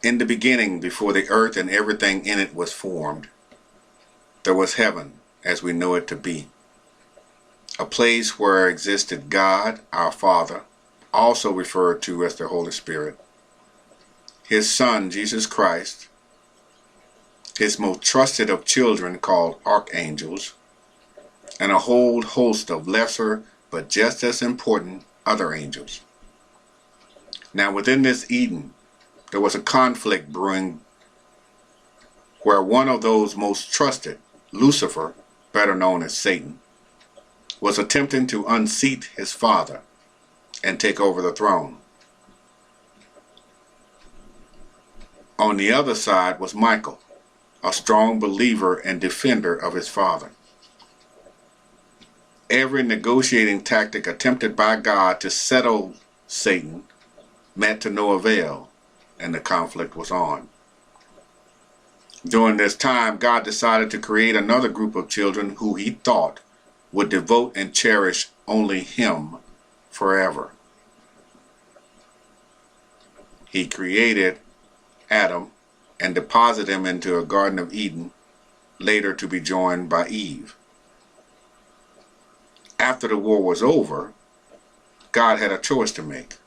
In the beginning, before the earth and everything in it was formed, there was heaven as we know it to be, a place where existed God, our Father, also referred to as the Holy Spirit, His Son, Jesus Christ, His most trusted of children called archangels, and a whole host of lesser but just as important other angels. Now within this Eden, there was a conflict brewing where one of those most trusted, Lucifer, better known as Satan, was attempting to unseat his father and take over the throne. On the other side was Michael, a strong believer and defender of his father. Every negotiating tactic attempted by God to settle Satan met to no avail, and the conflict was on. During this time, God decided to create another group of children who He thought would devote and cherish only Him forever. He created Adam and deposited him into a Garden of Eden, later to be joined by Eve. After the war was over, God had a choice to make.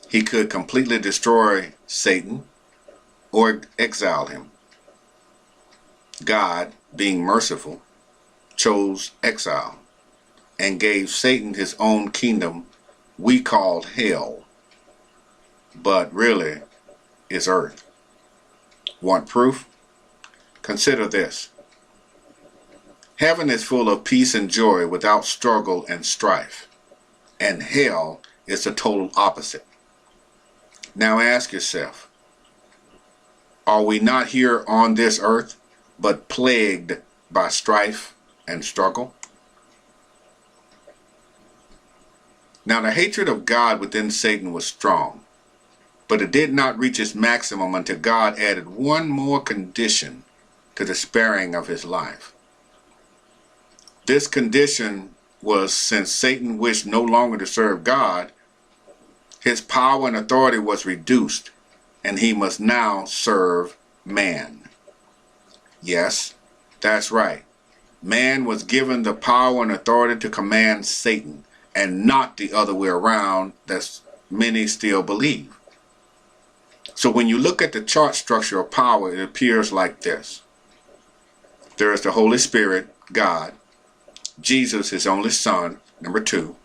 He could completely destroy Satan or exile him. God, being merciful, chose exile and gave Satan his own kingdom we called hell, but really is earth. Want proof? Consider this. Heaven is full of peace and joy without struggle and strife, and hell is the total opposite. Now ask yourself, are we not here on this earth, but plagued by strife and struggle? Now the hatred of God within Satan was strong, but it did not reach its maximum until God added one more condition to the sparing of his life. This condition was, since Satan wished no longer to serve God, his power and authority was reduced, and he must now serve man. Yes, that's right. Man was given the power and authority to command Satan, and not the other way around, that many still believe. So when you look at the chart structure of power, it appears like this. There is the Holy Spirit, God, Jesus, his only Son, number 2.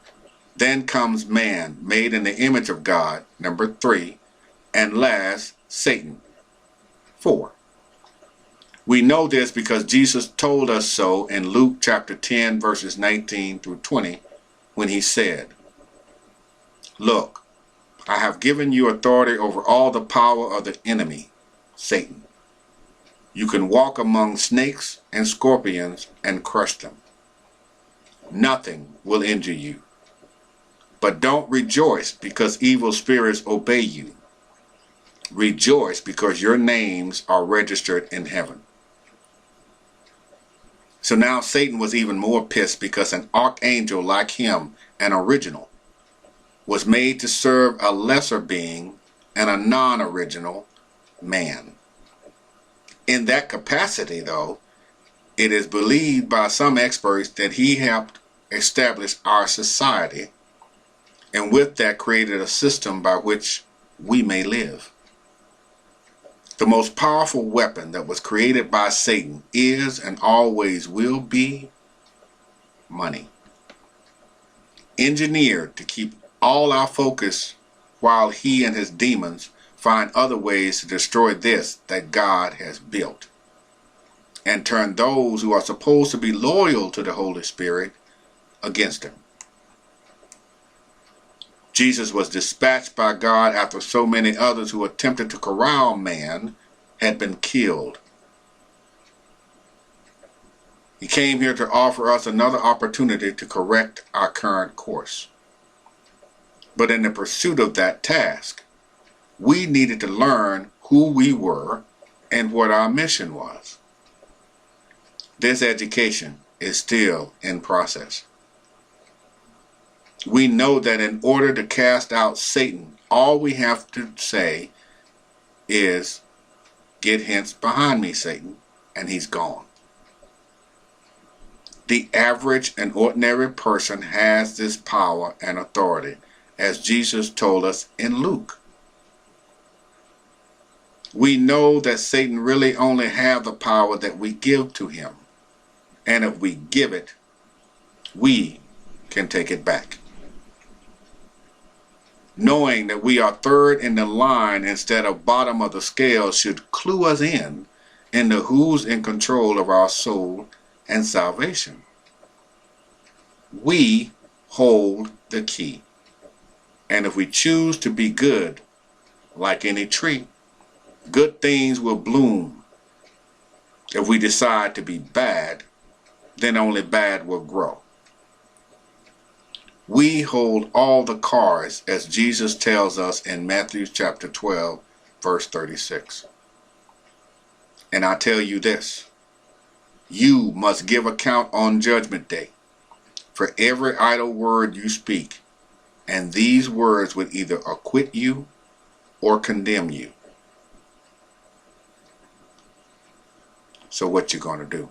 Then comes man, made in the image of God, number 3. And last, Satan, 4. We know this because Jesus told us so in Luke chapter 10, verses 19 through 20, when he said, "Look, I have given you authority over all the power of the enemy, Satan. You can walk among snakes and scorpions and crush them. Nothing will injure you. But don't rejoice because evil spirits obey you. Rejoice because your names are registered in heaven." So now Satan was even more pissed because an archangel like him, an original, was made to serve a lesser being and a non-original man. In that capacity, though, it is believed by some experts that he helped establish our society, and with that created a system by which we may live. The most powerful weapon that was created by Satan is and always will be money. Engineered to keep all our focus while he and his demons find other ways to destroy this that God has built, and turn those who are supposed to be loyal to the Holy Spirit against him. Jesus was dispatched by God after so many others who attempted to corral man had been killed. He came here to offer us another opportunity to correct our current course. But in the pursuit of that task, we needed to learn who we were and what our mission was. This education is still in process. We know that in order to cast out Satan, all we have to say is, "Get hence behind me, Satan," and he's gone. The average and ordinary person has this power and authority, as Jesus told us in Luke. We know that Satan really only has the power that we give to him. And if we give it, we can take it back. Knowing that we are third in the line instead of bottom of the scale should clue us in into who's in control of our soul and salvation. We hold the key. And if we choose to be good, like any tree, good things will bloom. If we decide to be bad, then only bad will grow. We hold all the cards, as Jesus tells us in Matthew chapter 12, verse 36. And I tell you this, you must give account on Judgment Day for every idle word you speak, and these words would either acquit you or condemn you. So what you going to do?